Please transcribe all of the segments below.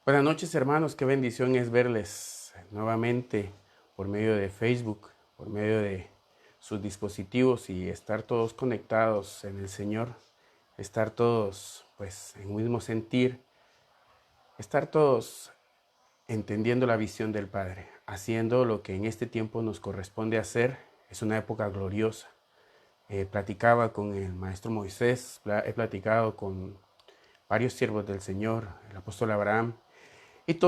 Buenas noches, hermanos, qué bendición es verles nuevamente por medio de Facebook, por medio de sus dispositivos y estar todos conectados en el Señor, estar todos pues en un mismo sentir, estar todos entendiendo la visión del Padre, haciendo lo que en este tiempo nos corresponde hacer. Es una época gloriosa. Platicaba con el maestro Moisés, he platicado con varios siervos del Señor, el apóstol Abraham, y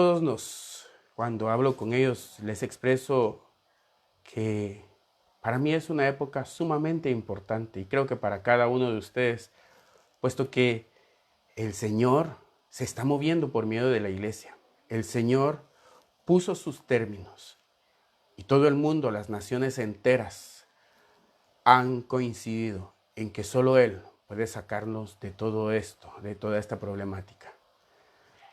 cuando hablo con ellos, les expreso que para mí es una época sumamente importante y creo que para cada uno de ustedes, puesto que el Señor se está moviendo por medio de la iglesia. El Señor puso sus términos y todo el mundo, las naciones enteras, han coincidido en que solo Él puede sacarnos de todo esto, de toda esta problemática.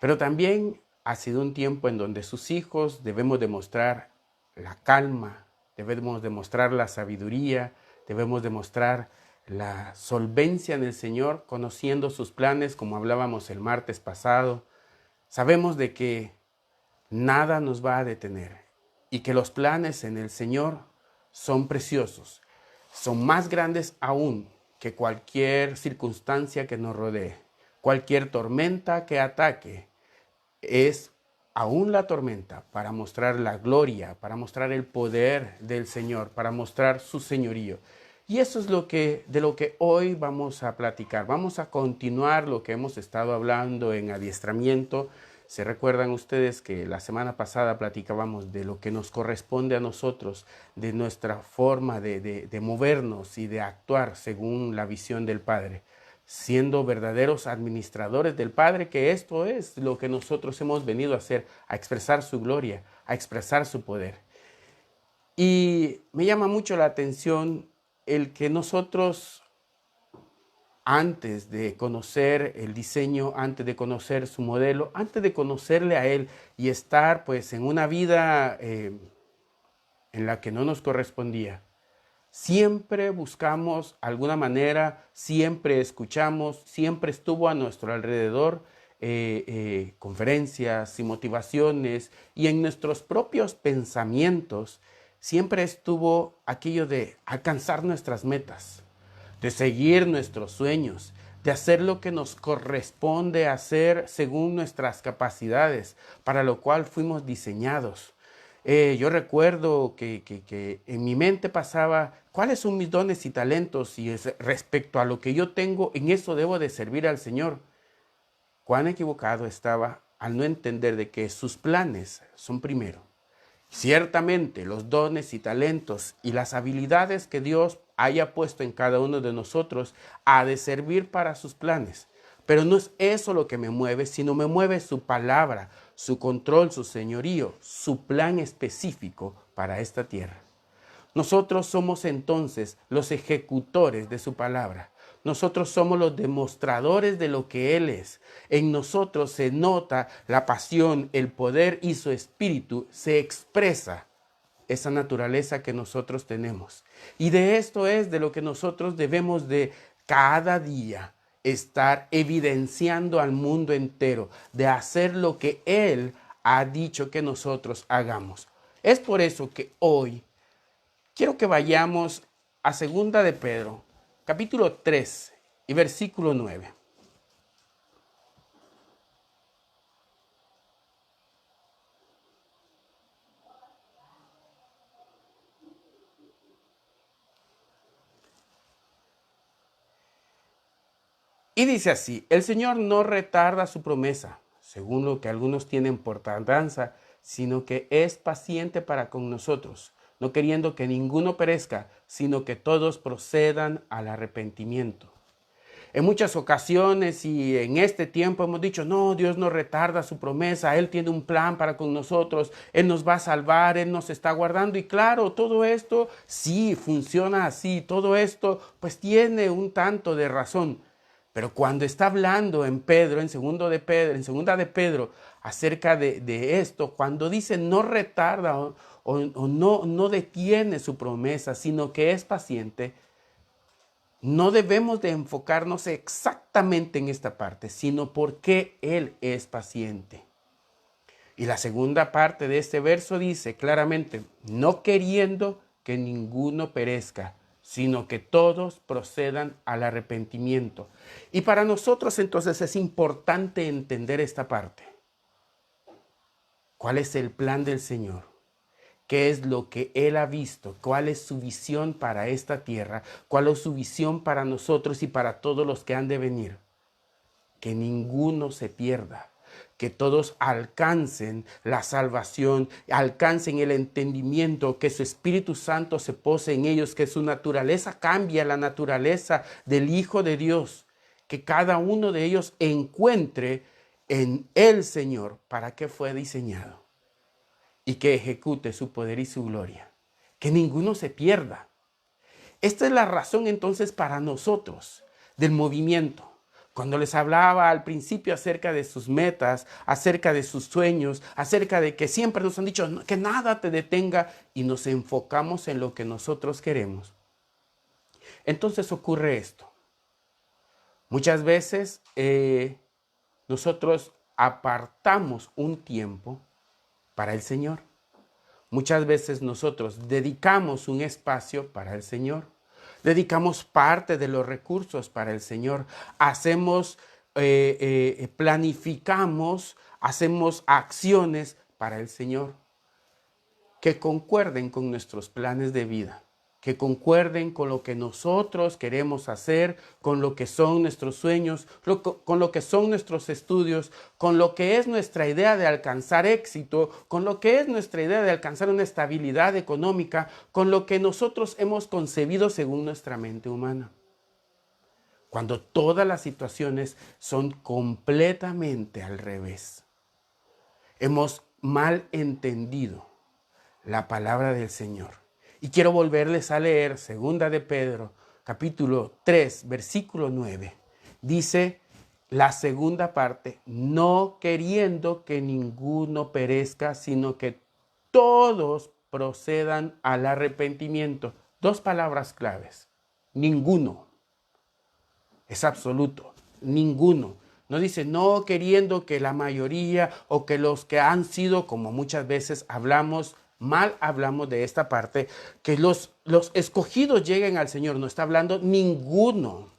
Pero también ha sido un tiempo en donde sus hijos debemos demostrar la calma, debemos demostrar la sabiduría, debemos demostrar la solvencia en el Señor, conociendo sus planes, como hablábamos el martes pasado. Sabemos de que nada nos va a detener y que los planes en el Señor son preciosos, son más grandes aún que cualquier circunstancia que nos rodee, cualquier tormenta que ataque. Es aún la tormenta para mostrar la gloria, para mostrar el poder del Señor, para mostrar su señorío. Y eso es de lo que hoy vamos a platicar. Vamos a continuar lo que hemos estado hablando en adiestramiento. ¿Se recuerdan ustedes que la semana pasada platicábamos de lo que nos corresponde a nosotros, de nuestra forma de movernos y de actuar según la visión del Padre? Siendo verdaderos administradores del Padre, que esto es lo que nosotros hemos venido a hacer, a expresar su gloria, a expresar su poder. Y me llama mucho la atención el que nosotros, antes de conocer el diseño, antes de conocer su modelo, antes de conocerle a Él y estar pues en una vida en la que no nos correspondía, siempre buscamos alguna manera, siempre escuchamos, siempre estuvo a nuestro alrededor conferencias y motivaciones, y en nuestros propios pensamientos siempre estuvo aquello de alcanzar nuestras metas, de seguir nuestros sueños, de hacer lo que nos corresponde hacer según nuestras capacidades, para lo cual fuimos diseñados. Yo recuerdo que en mi mente pasaba cuáles son mis dones y talentos, y respecto a lo que yo tengo, en eso debo de servir al Señor. Cuán equivocado estaba al no entender de que sus planes son primero. Ciertamente los dones y talentos y las habilidades que Dios haya puesto en cada uno de nosotros ha de servir para sus planes. Pero no es eso lo que me mueve, sino me mueve su palabra, su control, su señorío, su plan específico para esta tierra. Nosotros somos entonces los ejecutores de su palabra. Nosotros somos los demostradores de lo que Él es. En nosotros se nota la pasión, el poder, y su espíritu se expresa esa naturaleza que nosotros tenemos. Y de esto es de lo que nosotros debemos de cada día estar evidenciando al mundo entero, de hacer lo que Él ha dicho que nosotros hagamos. Es por eso que hoy quiero que vayamos a Segunda de Pedro, capítulo 3 y versículo 9. Y dice así: el Señor no retarda su promesa, según lo que algunos tienen por tardanza, sino que es paciente para con nosotros, no queriendo que ninguno perezca, sino que todos procedan al arrepentimiento. En muchas ocasiones y en este tiempo hemos dicho: no, Dios no retarda su promesa, Él tiene un plan para con nosotros, Él nos va a salvar, Él nos está guardando. Y claro, todo esto sí funciona así, todo esto pues tiene un tanto de razón. Pero cuando está hablando en Pedro, en segunda de Pedro, acerca de esto, cuando dice no retarda o no detiene su promesa, sino que es paciente, no debemos de enfocarnos exactamente en esta parte, sino por qué Él es paciente. Y la segunda parte de este verso dice claramente, no queriendo que ninguno perezca, sino que todos procedan al arrepentimiento. Y para nosotros entonces es importante entender esta parte. ¿Cuál es el plan del Señor? ¿Qué es lo que Él ha visto? ¿Cuál es su visión para esta tierra? ¿Cuál es su visión para nosotros y para todos los que han de venir? Que ninguno se pierda, que todos alcancen la salvación, alcancen el entendimiento, que su Espíritu Santo se pose en ellos, que su naturaleza cambie a la naturaleza del Hijo de Dios, que cada uno de ellos encuentre en el Señor para que fue diseñado y que ejecute su poder y su gloria. Que ninguno se pierda. Esta es la razón entonces para nosotros del movimiento. Cuando les hablaba al principio acerca de sus metas, acerca de sus sueños, acerca de que siempre nos han dicho que nada te detenga y nos enfocamos en lo que nosotros queremos. Entonces ocurre esto. Muchas veces nosotros apartamos un tiempo para el Señor. Muchas veces nosotros dedicamos un espacio para el Señor. Dedicamos parte de los recursos para el Señor. Planificamos, hacemos acciones para el Señor que concuerden con nuestros planes de vida, que concuerden con lo que nosotros queremos hacer, con lo que son nuestros sueños, con lo que son nuestros estudios, con lo que es nuestra idea de alcanzar éxito, con lo que es nuestra idea de alcanzar una estabilidad económica, con lo que nosotros hemos concebido según nuestra mente humana. Cuando todas las situaciones son completamente al revés. Hemos mal entendido la palabra del Señor. Y quiero volverles a leer 2 de Pedro, capítulo 3, versículo 9. Dice la segunda parte, no queriendo que ninguno perezca, sino que todos procedan al arrepentimiento. Dos palabras claves. Ninguno. Es absoluto. Ninguno. No dice no queriendo que la mayoría o que los que han sido, como muchas veces hablamos de esta parte, que los escogidos lleguen al Señor. No está hablando ninguno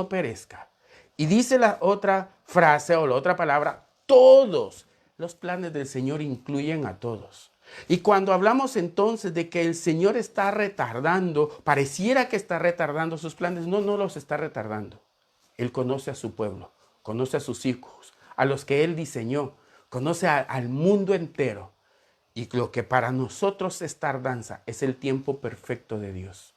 perezca. Y dice la otra frase o la otra palabra, todos. Los planes del Señor incluyen a todos. Y cuando hablamos entonces de que el Señor está retardando, pareciera que está retardando sus planes, no los está retardando. Él conoce a su pueblo, conoce a sus hijos, a los que Él diseñó, conoce al mundo entero. Y lo que para nosotros es tardanza es el tiempo perfecto de Dios.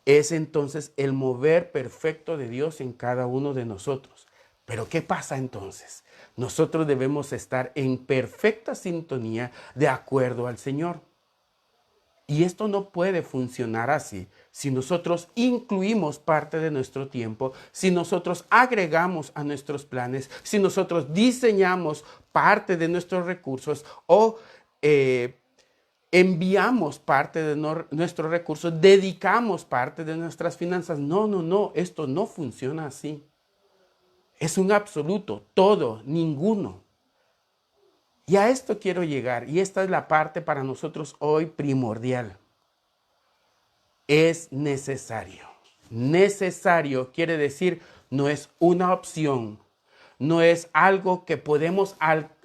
Es entonces el mover perfecto de Dios en cada uno de nosotros. Pero ¿qué pasa entonces? Nosotros debemos estar en perfecta sintonía de acuerdo al Señor. Y esto no puede funcionar así si nosotros incluimos parte de nuestro tiempo, si nosotros agregamos a nuestros planes, si nosotros diseñamos parte de nuestros recursos o enviamos parte de nuestros recursos, dedicamos parte de nuestras finanzas. No, esto no funciona así. Es un absoluto, todo, ninguno. Y a esto quiero llegar, y esta es la parte para nosotros hoy primordial. Es necesario. Necesario quiere decir no es una opción, no es algo que podemos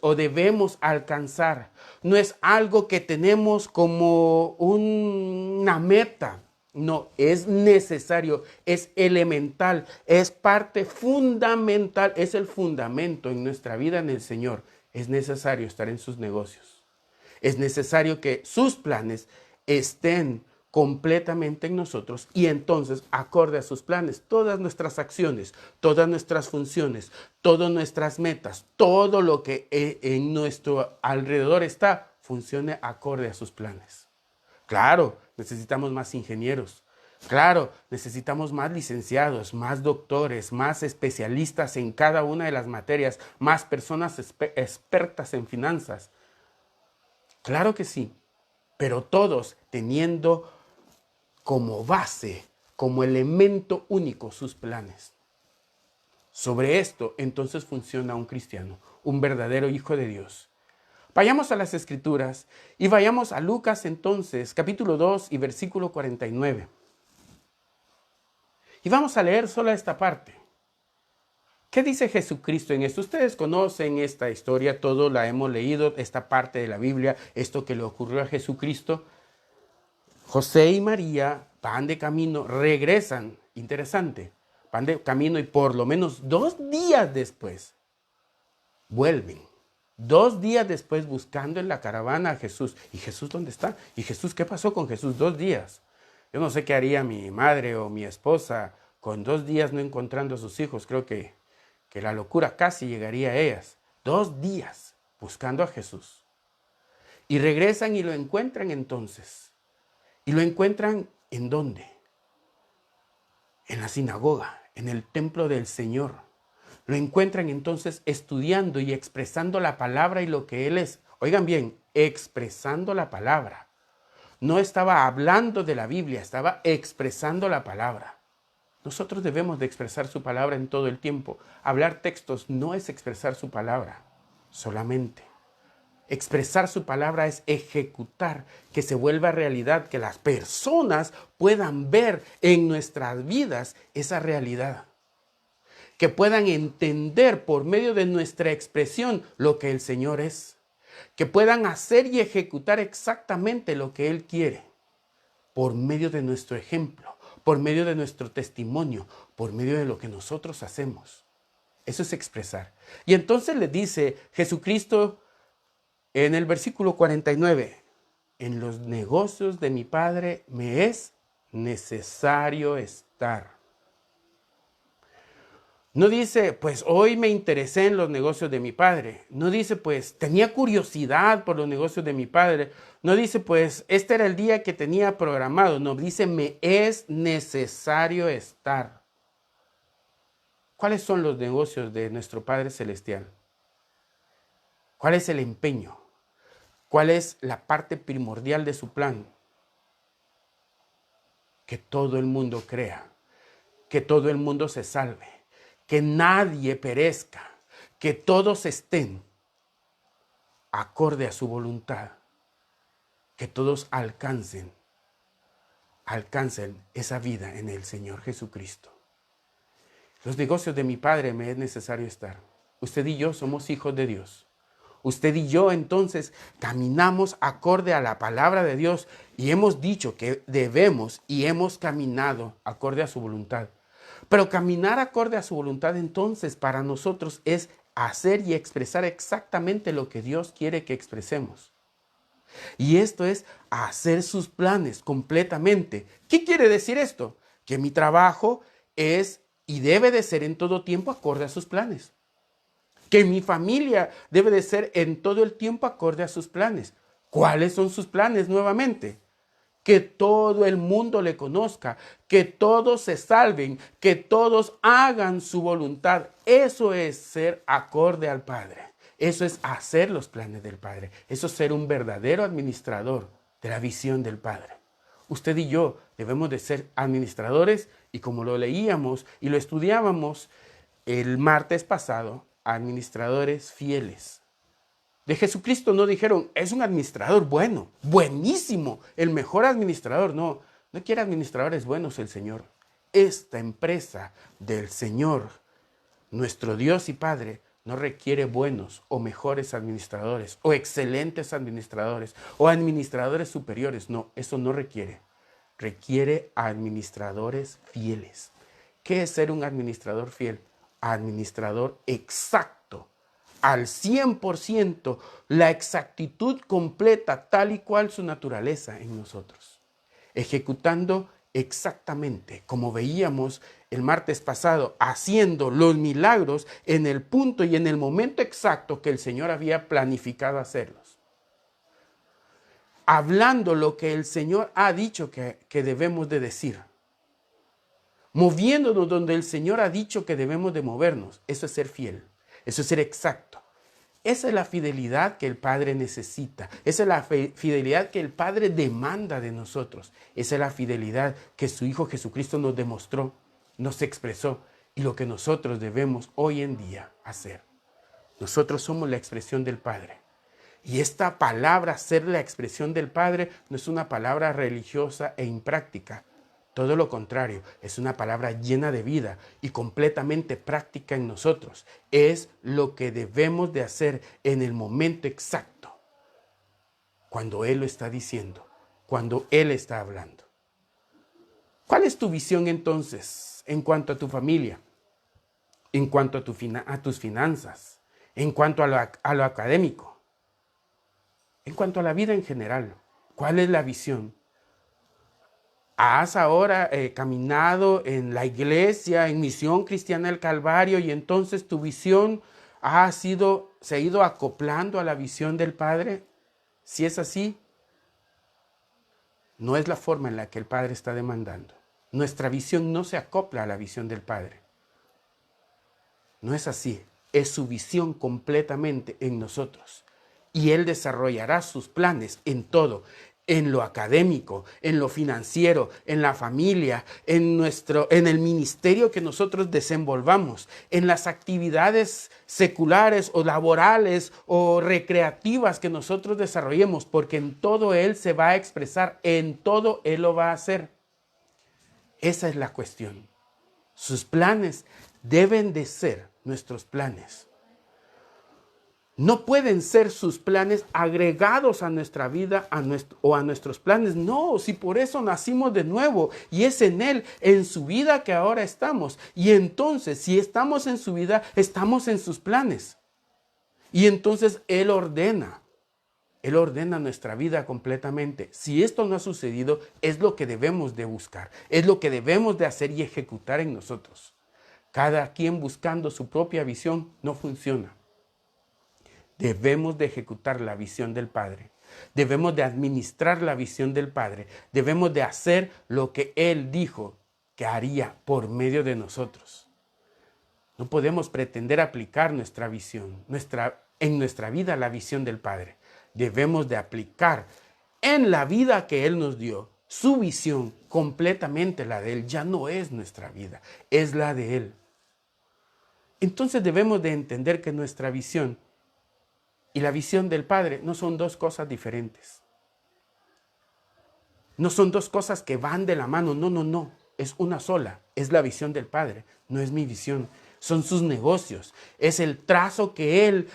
o debemos alcanzar, no es algo que tenemos como una meta. No, es necesario, es elemental, es parte fundamental, es el fundamento en nuestra vida en el Señor. Es necesario estar en sus negocios. Es necesario que sus planes estén completamente en nosotros y entonces, acorde a sus planes, todas nuestras acciones, todas nuestras funciones, todas nuestras metas, todo lo que en nuestro alrededor está, funcione acorde a sus planes. Claro, necesitamos más ingenieros. Claro, necesitamos más licenciados, más doctores, más especialistas en cada una de las materias, más personas expertas en finanzas. Claro que sí, pero todos teniendo como base, como elemento único sus planes. Sobre esto, entonces funciona un cristiano, un verdadero hijo de Dios. Vayamos a las Escrituras y vayamos a Lucas entonces, capítulo 2 y versículo 49. Y vamos a leer solo esta parte. ¿Qué dice Jesucristo en esto? Ustedes conocen esta historia, todos la hemos leído, esta parte de la Biblia, esto que le ocurrió a Jesucristo. José y María van de camino, regresan, interesante, van de camino y por lo menos 2 días después vuelven. 2 días después buscando en la caravana a Jesús. ¿Y Jesús dónde está? ¿Y Jesús qué pasó con Jesús? 2 días. Yo no sé qué haría mi madre o mi esposa con 2 días no encontrando a sus hijos. Creo que la locura casi llegaría a ellas. 2 días buscando a Jesús. Y regresan y lo encuentran entonces. ¿Y lo encuentran en dónde? En la sinagoga, en el templo del Señor. Lo encuentran entonces estudiando y expresando la palabra y lo que Él es. Oigan bien, expresando la palabra. No estaba hablando de la Biblia, estaba expresando la palabra. Nosotros debemos de expresar su palabra en todo el tiempo. Hablar textos no es expresar su palabra solamente. Expresar su palabra es ejecutar, que se vuelva realidad, que las personas puedan ver en nuestras vidas esa realidad. Que puedan entender por medio de nuestra expresión lo que el Señor es. Que puedan hacer y ejecutar exactamente lo que Él quiere. Por medio de nuestro ejemplo, por medio de nuestro testimonio, por medio de lo que nosotros hacemos. Eso es expresar. Y entonces le dice Jesucristo en el versículo 49, en los negocios de mi Padre me es necesario estar. No dice, pues hoy me interesé en los negocios de mi padre. No dice, pues tenía curiosidad por los negocios de mi padre. No dice, pues este era el día que tenía programado. No, dice, me es necesario estar. ¿Cuáles son los negocios de nuestro Padre Celestial? ¿Cuál es el empeño? ¿Cuál es la parte primordial de su plan? Que todo el mundo crea, que todo el mundo se salve. Que nadie perezca, que todos estén acorde a su voluntad, que todos alcancen esa vida en el Señor Jesucristo. Los negocios de mi Padre me es necesario estar. Usted y yo somos hijos de Dios. Usted y yo entonces caminamos acorde a la palabra de Dios y hemos dicho que debemos y hemos caminado acorde a su voluntad. Pero caminar acorde a su voluntad entonces para nosotros es hacer y expresar exactamente lo que Dios quiere que expresemos. Y esto es hacer sus planes completamente. ¿Qué quiere decir esto? Que mi trabajo es y debe de ser en todo tiempo acorde a sus planes. Que mi familia debe de ser en todo el tiempo acorde a sus planes. ¿Cuáles son sus planes nuevamente? Que todo el mundo le conozca, que todos se salven, que todos hagan su voluntad. Eso es ser acorde al Padre. Eso es hacer los planes del Padre. Eso es ser un verdadero administrador de la visión del Padre. Usted y yo debemos de ser administradores y como lo leíamos y lo estudiábamos el martes pasado, administradores fieles. De Jesucristo no dijeron, es un administrador bueno, buenísimo, el mejor administrador. No quiere administradores buenos el Señor. Esta empresa del Señor, nuestro Dios y Padre, no requiere buenos o mejores administradores o excelentes administradores o administradores superiores. No, eso no requiere. Requiere administradores fieles. ¿Qué es ser un administrador fiel? Administrador exacto. Al 100%, la exactitud completa, tal y cual su naturaleza en nosotros. Ejecutando exactamente, como veíamos el martes pasado, haciendo los milagros en el punto y en el momento exacto que el Señor había planificado hacerlos. Hablando lo que el Señor ha dicho que debemos de decir. Moviéndonos donde el Señor ha dicho que debemos de movernos. Eso es ser fiel. Eso es ser exacto. Esa es la fidelidad que el Padre necesita. Esa es la fidelidad que el Padre demanda de nosotros. Esa es la fidelidad que su Hijo Jesucristo nos demostró, nos expresó y lo que nosotros debemos hoy en día hacer. Nosotros somos la expresión del Padre. Y esta palabra, ser la expresión del Padre, no es una palabra religiosa e impráctica. Todo lo contrario, es una palabra llena de vida y completamente práctica en nosotros. Es lo que debemos de hacer en el momento exacto, cuando Él lo está diciendo, cuando Él está hablando. ¿Cuál es tu visión entonces en cuanto a tu familia, en cuanto a tus finanzas, en cuanto a lo académico, en cuanto a la vida en general? ¿Cuál es la visión? ¿Has ahora caminado en la iglesia, en Misión Cristiana del Calvario, y entonces tu visión se ha ido acoplando a la visión del Padre? Si es así, no es la forma en la que el Padre está demandando. Nuestra visión no se acopla a la visión del Padre. No es así. Es su visión completamente en nosotros. Y Él desarrollará sus planes en todo. En lo académico, en lo financiero, en la familia, en el ministerio que nosotros desenvolvamos, en las actividades seculares o laborales o recreativas que nosotros desarrollemos, porque en todo Él se va a expresar, en todo Él lo va a hacer. Esa es la cuestión. Sus planes deben de ser nuestros planes. No pueden ser sus planes agregados a nuestra vida o a nuestros planes. No, si por eso nacimos de nuevo y es en Él, en su vida que ahora estamos. Y entonces, si estamos en su vida, estamos en sus planes. Y entonces Él ordena nuestra vida completamente. Si esto no ha sucedido, es lo que debemos de buscar. Es lo que debemos de hacer y ejecutar en nosotros. Cada quien buscando su propia visión no funciona. Debemos de ejecutar la visión del Padre. Debemos de administrar la visión del Padre. Debemos de hacer lo que Él dijo que haría por medio de nosotros. No podemos pretender aplicar nuestra visión, en nuestra vida la visión del Padre. Debemos de aplicar en la vida que Él nos dio su visión, completamente la de Él. Ya no es nuestra vida, es la de Él. Entonces debemos de entender que nuestra visión y la visión del Padre no son dos cosas diferentes. No son dos cosas que van de la mano. No. Es una sola. Es la visión del Padre. No es mi visión. Son sus negocios. Es el trazo que Él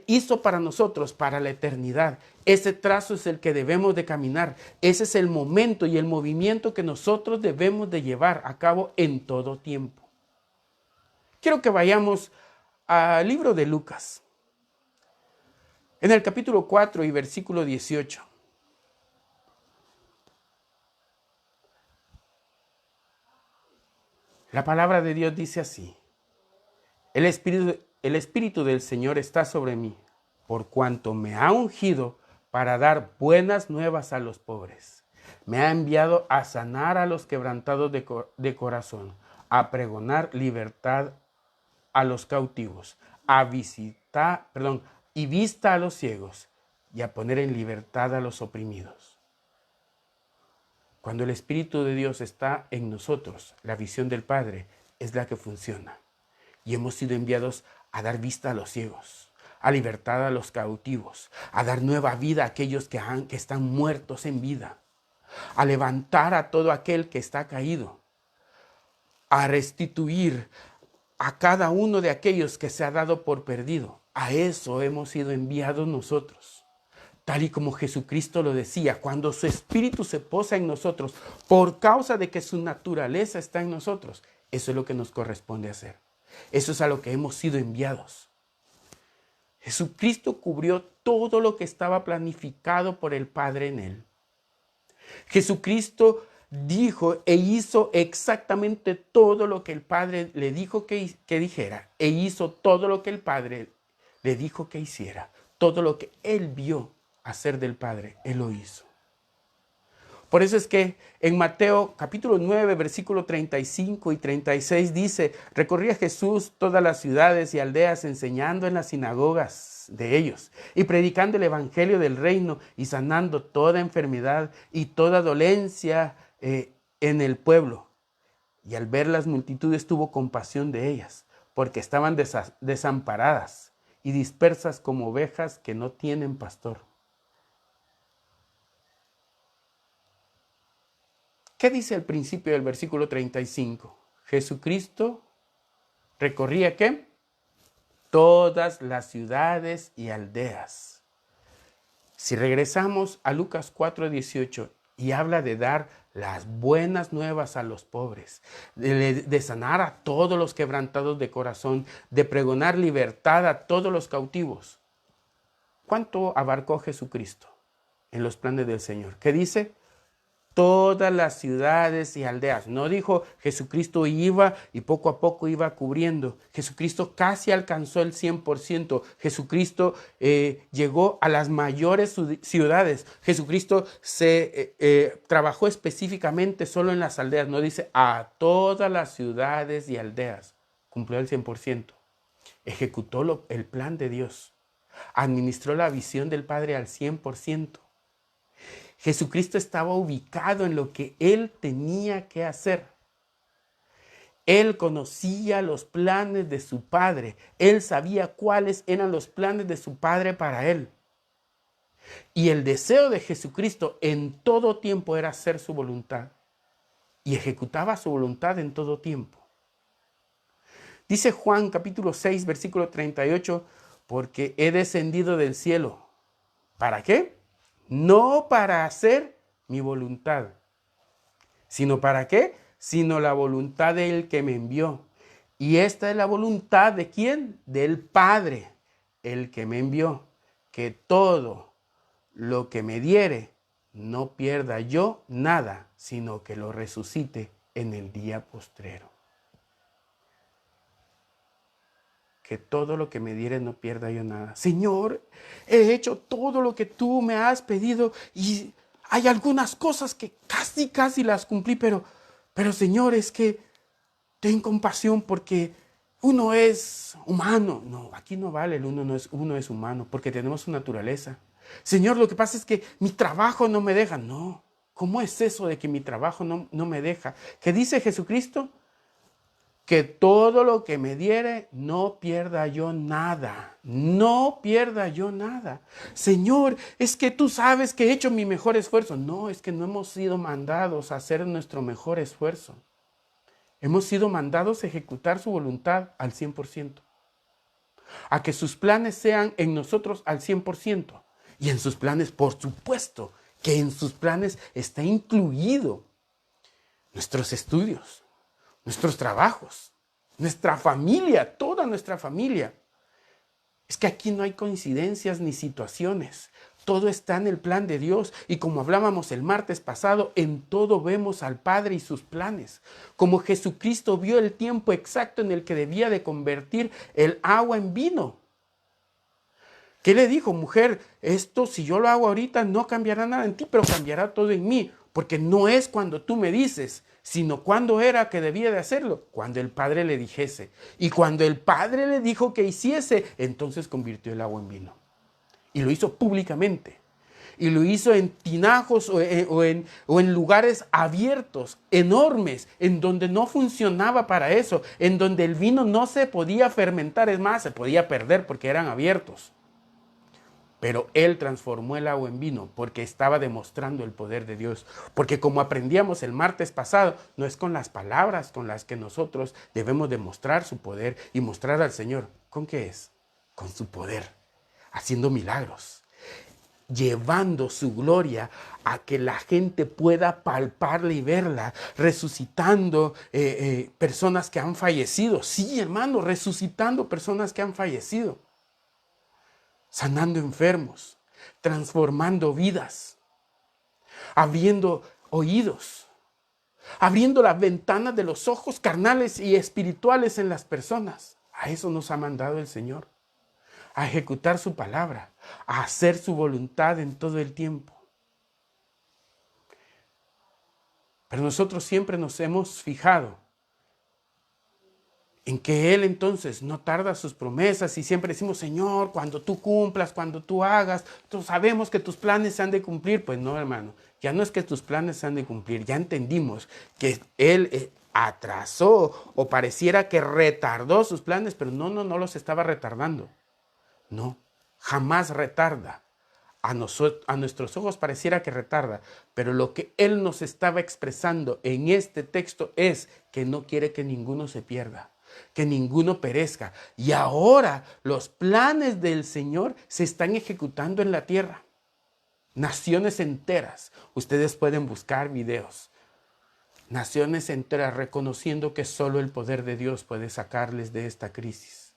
hizo para nosotros, para la eternidad. Ese trazo es el que debemos de caminar. Ese es el momento y el movimiento que nosotros debemos de llevar a cabo en todo tiempo. Quiero que vayamos al libro de Lucas. En el capítulo 4 y versículo 18. La palabra de Dios dice así: el Espíritu del Señor está sobre mí, por cuanto me ha ungido para dar buenas nuevas a los pobres. Me ha enviado a sanar a los quebrantados de corazón, a pregonar libertad a los cautivos, y vista a los ciegos, y a poner en libertad a los oprimidos. Cuando el Espíritu de Dios está en nosotros, la visión del Padre es la que funciona. Y hemos sido enviados a dar vista a los ciegos, a libertad a los cautivos, a dar nueva vida a aquellos que están muertos en vida, a levantar a todo aquel que está caído, a restituir a cada uno de aquellos que se ha dado por perdido. A eso hemos sido enviados nosotros. Tal y como Jesucristo lo decía, cuando su Espíritu se posa en nosotros, por causa de que su naturaleza está en nosotros, eso es lo que nos corresponde hacer. Eso es a lo que hemos sido enviados. Jesucristo cubrió todo lo que estaba planificado por el Padre en Él. Jesucristo dijo e hizo exactamente todo lo que el Padre le dijo que dijera, e hizo todo lo que el Padre le dijo que hiciera. Todo lo que Él vio hacer del Padre, Él lo hizo. Por eso es que en Mateo capítulo 9, versículo 35 y 36 dice: recorría Jesús todas las ciudades y aldeas, enseñando en las sinagogas de ellos y predicando el evangelio del reino y sanando toda enfermedad y toda dolencia en el pueblo. Y al ver las multitudes tuvo compasión de ellas, porque estaban desamparadas y dispersas como ovejas que no tienen pastor. ¿Qué dice al principio del versículo 35? Jesucristo recorría ¿qué? Todas las ciudades y aldeas. Si regresamos a Lucas 4:18 y habla de dar las buenas nuevas a los pobres, de sanar a todos los quebrantados de corazón, de pregonar libertad a todos los cautivos. ¿Cuánto abarcó Jesucristo en los planes del Señor? ¿Qué dice? Todas las ciudades y aldeas. No dijo Jesucristo iba y poco a poco iba cubriendo. Jesucristo casi alcanzó el 100%. Jesucristo llegó a las mayores ciudades. Jesucristo trabajó específicamente solo en las aldeas. No dice a todas las ciudades y aldeas. Cumplió el 100%. Ejecutó el plan de Dios. Administró la visión del Padre al 100%. Jesucristo estaba ubicado en lo que Él tenía que hacer. Él conocía los planes de su Padre. Él sabía cuáles eran los planes de su Padre para Él. Y el deseo de Jesucristo en todo tiempo era hacer su voluntad. Y ejecutaba su voluntad en todo tiempo. Dice Juan capítulo 6, versículo 38, porque he descendido del cielo. ¿Para qué? No para hacer mi voluntad, sino ¿para qué? Sino la voluntad del que me envió. Y esta es la voluntad ¿de quién? Del Padre, el que me envió, que todo lo que me diere, no pierda yo nada, sino que lo resucite en el día postrero. Que todo lo que me diere no pierda yo nada. Señor, he hecho todo lo que tú me has pedido y hay algunas cosas que casi las cumplí, pero Señor, es que ten compasión porque uno es humano. No, aquí no vale, uno es humano porque tenemos su naturaleza. Señor, lo que pasa es que mi trabajo no me deja. No, ¿cómo es eso de que mi trabajo no me deja? ¿Qué dice Jesucristo? Que todo lo que me diere, no pierda yo nada. No pierda yo nada. Señor, es que tú sabes que he hecho mi mejor esfuerzo. No, es que no hemos sido mandados a hacer nuestro mejor esfuerzo. Hemos sido mandados a ejecutar su voluntad al 100%. A que sus planes sean en nosotros al 100%. Y en sus planes, por supuesto, que en sus planes está incluido nuestros estudios, nuestros trabajos, nuestra familia, toda nuestra familia. Es que aquí no hay coincidencias ni situaciones. Todo está en el plan de Dios. Y como hablábamos el martes pasado, en todo vemos al Padre y sus planes. Como Jesucristo vio el tiempo exacto en el que debía de convertir el agua en vino. ¿Qué le dijo? Mujer, esto si yo lo hago ahorita no cambiará nada en ti, pero cambiará todo en mí. Porque no es cuando tú me dices, sino cuando era que debía de hacerlo, cuando el Padre le dijese. Y cuando el Padre le dijo que hiciese, entonces convirtió el agua en vino. Y lo hizo públicamente. Y lo hizo en tinajos o en lugares abiertos, enormes, en donde no funcionaba para eso, en donde el vino no se podía fermentar, es más, se podía perder porque eran abiertos. Pero Él transformó el agua en vino porque estaba demostrando el poder de Dios. Porque como aprendíamos el martes pasado, no es con las palabras con las que nosotros debemos demostrar su poder y mostrar al Señor. ¿Con qué es? Con su poder, haciendo milagros, llevando su gloria a que la gente pueda palparla y verla, resucitando personas que han fallecido. Sí, hermano, resucitando personas que han fallecido. Sanando enfermos, transformando vidas, abriendo oídos, abriendo las ventanas de los ojos carnales y espirituales en las personas. A eso nos ha mandado el Señor, a ejecutar su palabra, a hacer su voluntad en todo el tiempo. Pero nosotros siempre nos hemos fijado en que Él entonces no tarda sus promesas y siempre decimos, Señor, cuando tú cumplas, cuando tú hagas, tú sabemos que tus planes se han de cumplir. Pues no, hermano, ya no es que tus planes se han de cumplir, ya entendimos que Él atrasó o pareciera que retardó sus planes, pero no los estaba retardando. No, jamás retarda. A nuestros ojos pareciera que retarda, pero lo que Él nos estaba expresando en este texto es que no quiere que ninguno se pierda, que ninguno perezca. Y ahora los planes del Señor se están ejecutando en la tierra. Naciones enteras, ustedes pueden buscar videos. Naciones enteras reconociendo que solo el poder de Dios puede sacarles de esta crisis.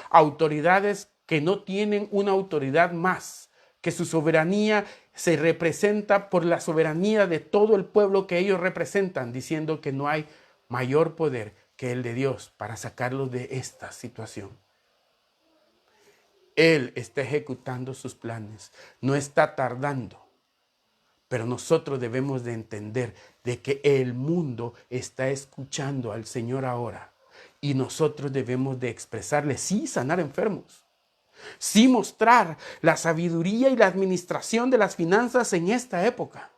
Autoridades que no tienen una autoridad más, que su soberanía se representa por la soberanía de todo el pueblo que ellos representan, diciendo que no hay mayor poder que el de Dios para sacarlos de esta situación. Él está ejecutando sus planes, no está tardando. Pero nosotros debemos de entender de que el mundo está escuchando al Señor ahora. Y nosotros debemos de expresarle, sí, sanar enfermos. Sí, mostrar la sabiduría y la administración de las finanzas en esta época.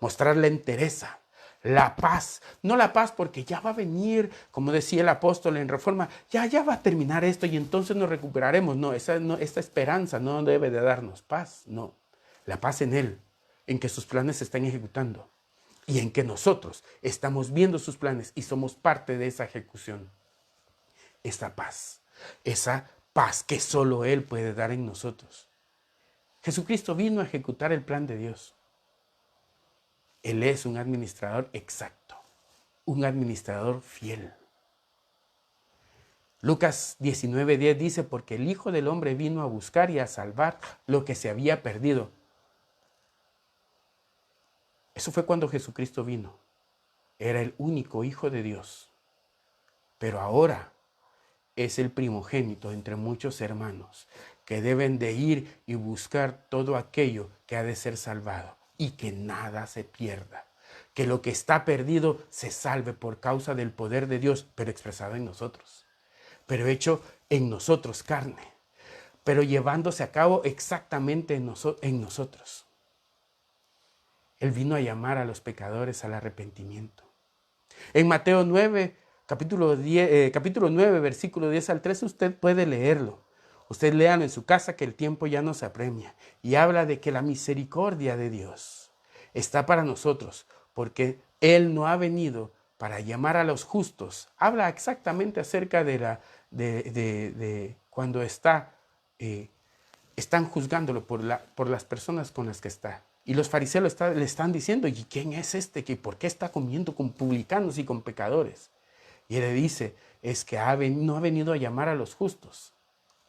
Mostrar la entereza, la paz. No la paz porque ya va a venir, como decía el apóstol en Reforma, ya va a terminar esto y entonces nos recuperaremos. No, esta esperanza no debe de darnos paz, no. La paz en Él, en que sus planes se están ejecutando y en que nosotros estamos viendo sus planes y somos parte de esa ejecución. Esa paz que solo Él puede dar en nosotros. Jesucristo vino a ejecutar el plan de Dios. Él es un administrador exacto, un administrador fiel. Lucas 19:10 dice, porque el Hijo del Hombre vino a buscar y a salvar lo que se había perdido. Eso fue cuando Jesucristo vino. Era el único Hijo de Dios. Pero ahora es el primogénito entre muchos hermanos que deben de ir y buscar todo aquello que ha de ser salvado y que nada se pierda. Que lo que está perdido se salve por causa del poder de Dios, pero expresado en nosotros. Pero hecho en nosotros carne. Pero llevándose a cabo exactamente en nosotros. Él vino a llamar a los pecadores al arrepentimiento. En Mateo 9, capítulo 9, versículo 10 al 13, usted puede leerlo. Usted léalo en su casa que el tiempo ya nos apremia. Y habla de que la misericordia de Dios está para nosotros, porque Él no ha venido para llamar a los justos. Habla exactamente acerca de cuando están juzgándolo por las personas con las que está. Y los fariseos le están diciendo, ¿y quién es este? ¿Por qué está comiendo con publicanos y con pecadores? Y él le dice, es que no ha venido a llamar a los justos,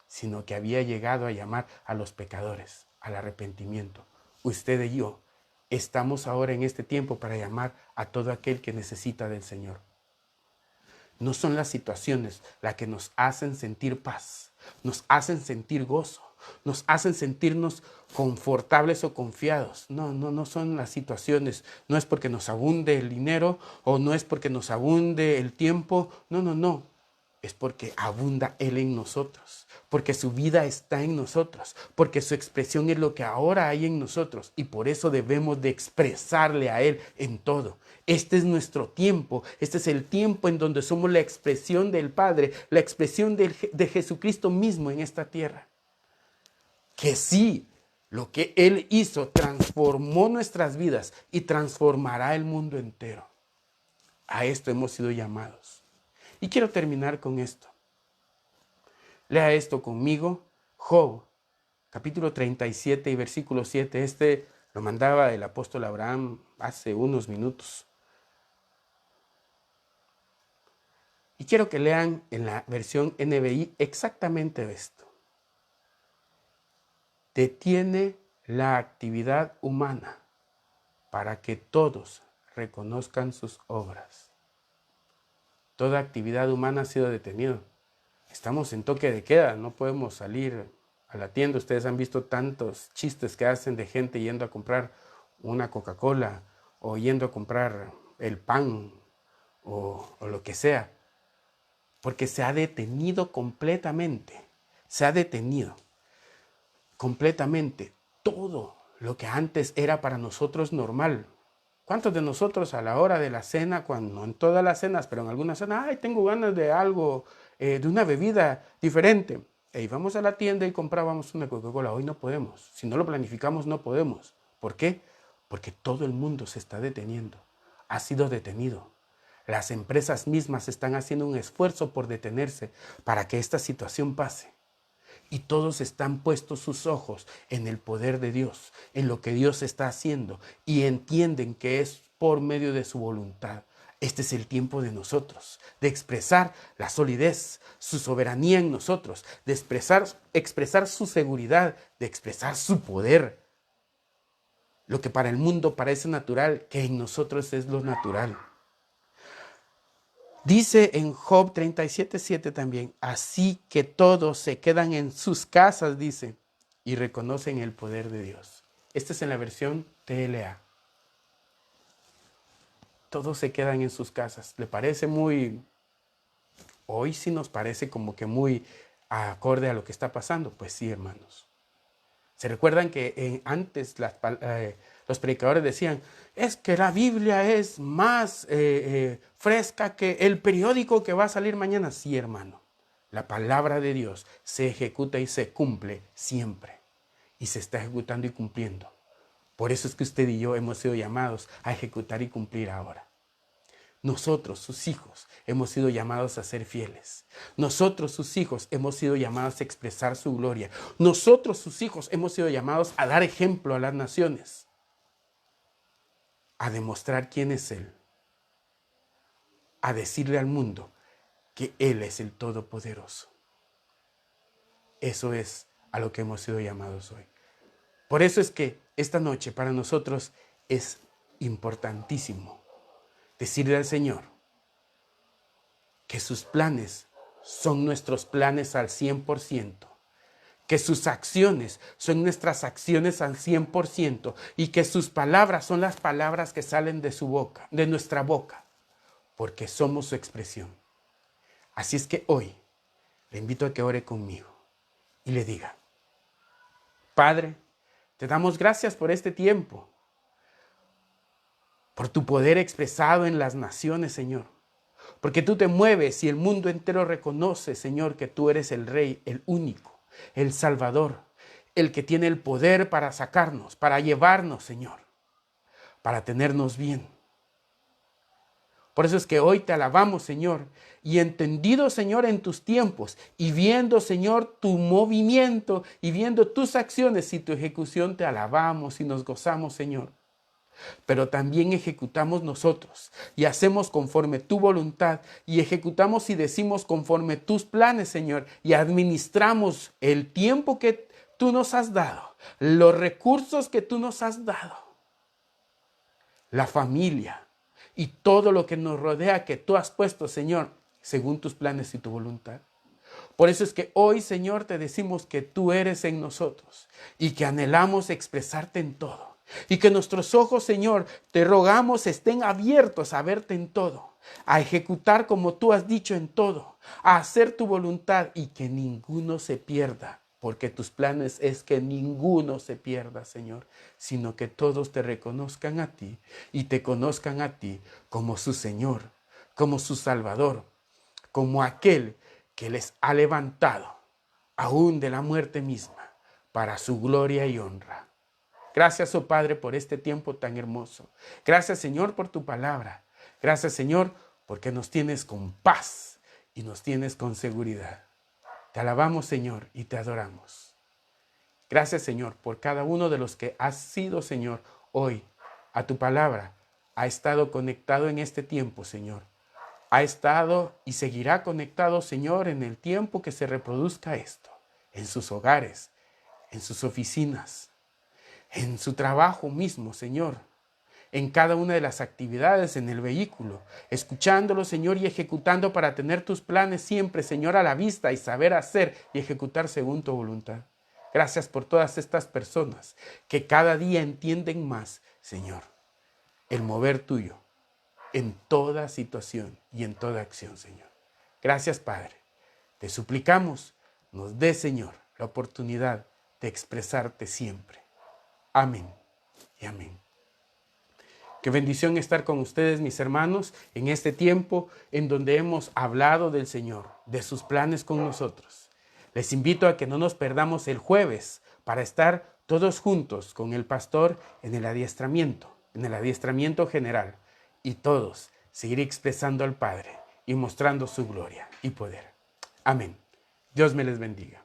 sino que había llegado a llamar a los pecadores, al arrepentimiento. Usted y yo estamos ahora en este tiempo para llamar a todo aquel que necesita del Señor. No son las situaciones las que nos hacen sentir paz, nos hacen sentir gozo, nos hacen sentirnos confortables o confiados. No son las situaciones. No es porque nos abunde el dinero o no es porque nos abunde el tiempo. No. Es porque abunda Él en nosotros, porque su vida está en nosotros, porque su expresión es lo que ahora hay en nosotros y por eso debemos de expresarle a Él en todo. Este es nuestro tiempo, este es el tiempo en donde somos la expresión del Padre, la expresión de Jesucristo mismo en esta tierra. Que sí, lo que Él hizo transformó nuestras vidas y transformará el mundo entero. A esto hemos sido llamados. Y quiero terminar con esto. Lea esto conmigo. Job, capítulo 37 y versículo 7. Este lo mandaba el apóstol Abraham hace unos minutos. Y quiero que lean en la versión NBI exactamente esto. Detiene la actividad humana para que todos reconozcan sus obras. Toda actividad humana ha sido detenida. Estamos en toque de queda, no podemos salir a la tienda. Ustedes han visto tantos chistes que hacen de gente yendo a comprar una Coca-Cola o yendo a comprar el pan o lo que sea. Porque se ha detenido completamente. Se ha detenido completamente todo lo que antes era para nosotros normal. ¿Cuántos de nosotros a la hora de la cena, cuando no en todas las cenas, pero en algunas cenas, tengo ganas de algo, de una bebida diferente? Vamos a la tienda y comprábamos una Coca-Cola. Hoy no podemos. Si no lo planificamos, no podemos. ¿Por qué? Porque todo el mundo se está deteniendo. Ha sido detenido. Las empresas mismas están haciendo un esfuerzo por detenerse para que esta situación pase. Y todos están puestos sus ojos en el poder de Dios, en lo que Dios está haciendo, y entienden que es por medio de su voluntad. Este es el tiempo de nosotros, de expresar la solidez, su soberanía en nosotros, de expresar su seguridad, de expresar su poder. Lo que para el mundo parece natural, que en nosotros es lo natural. Dice en Job 37:7 también, así que todos se quedan en sus casas, dice, y reconocen el poder de Dios. Esta es en la versión TLA. Todos se quedan en sus casas. ¿Le parece muy... Hoy sí nos parece como que muy acorde a lo que está pasando? Pues sí, hermanos. ¿Se recuerdan que antes los predicadores decían, es que la Biblia es más fresca que el periódico que va a salir mañana? Sí, hermano. La palabra de Dios se ejecuta y se cumple siempre. Y se está ejecutando y cumpliendo. Por eso es que usted y yo hemos sido llamados a ejecutar y cumplir ahora. Nosotros, sus hijos, hemos sido llamados a ser fieles. Nosotros, sus hijos, hemos sido llamados a expresar su gloria. Nosotros, sus hijos, hemos sido llamados a dar ejemplo a las naciones, a demostrar quién es Él, a decirle al mundo que Él es el Todopoderoso. Eso es a lo que hemos sido llamados hoy. Por eso es que esta noche para nosotros es importantísimo decirle al Señor que sus planes son nuestros planes al 100%, que sus acciones son nuestras acciones al 100% y que sus palabras son las palabras que salen de su boca, de nuestra boca, porque somos su expresión. Así es que hoy le invito a que ore conmigo y le diga, Padre, te damos gracias por este tiempo, por tu poder expresado en las naciones, Señor. Porque tú te mueves y el mundo entero reconoce, Señor, que tú eres el Rey, el único, el Salvador, el que tiene el poder para sacarnos, para llevarnos, Señor, para tenernos bien. Por eso es que hoy te alabamos, Señor, y entendido, Señor, en tus tiempos, y viendo, Señor, tu movimiento, y viendo tus acciones y tu ejecución, te alabamos y nos gozamos, Señor. Pero también ejecutamos nosotros y hacemos conforme tu voluntad y ejecutamos y decimos conforme tus planes, Señor, y administramos el tiempo que tú nos has dado, los recursos que tú nos has dado, la familia y todo lo que nos rodea que tú has puesto, Señor, según tus planes y tu voluntad. Por eso es que hoy, Señor, te decimos que tú eres en nosotros y que anhelamos expresarte en todo. Y que nuestros ojos, Señor, te rogamos estén abiertos a verte en todo, a ejecutar como tú has dicho en todo, a hacer tu voluntad y que ninguno se pierda, porque tus planes es que ninguno se pierda, Señor, sino que todos te reconozcan a ti y te conozcan a ti como su Señor, como su Salvador, como aquel que les ha levantado aún de la muerte misma para su gloria y honra. Gracias, oh Padre, por este tiempo tan hermoso. Gracias, Señor, por tu palabra. Gracias, Señor, porque nos tienes con paz y nos tienes con seguridad. Te alabamos, Señor, y te adoramos. Gracias, Señor, por cada uno de los que has sido, Señor, hoy a tu palabra. Ha estado conectado en este tiempo, Señor. Ha estado y seguirá conectado, Señor, en el tiempo que se reproduzca esto, en sus hogares, en sus oficinas, en su trabajo mismo, Señor, en cada una de las actividades, en el vehículo, escuchándolo, Señor, y ejecutando para tener tus planes siempre, Señor, a la vista y saber hacer y ejecutar según tu voluntad. Gracias por todas estas personas que cada día entienden más, Señor, el mover tuyo en toda situación y en toda acción, Señor. Gracias, Padre. Te suplicamos, nos dé, Señor, la oportunidad de expresarte siempre. Amén y amén. Qué bendición estar con ustedes, mis hermanos, en este tiempo en donde hemos hablado del Señor, de sus planes con nosotros. Les invito a que no nos perdamos el jueves para estar todos juntos con el pastor en el adiestramiento general, y todos seguir expresando al Padre y mostrando su gloria y poder. Amén. Dios me les bendiga.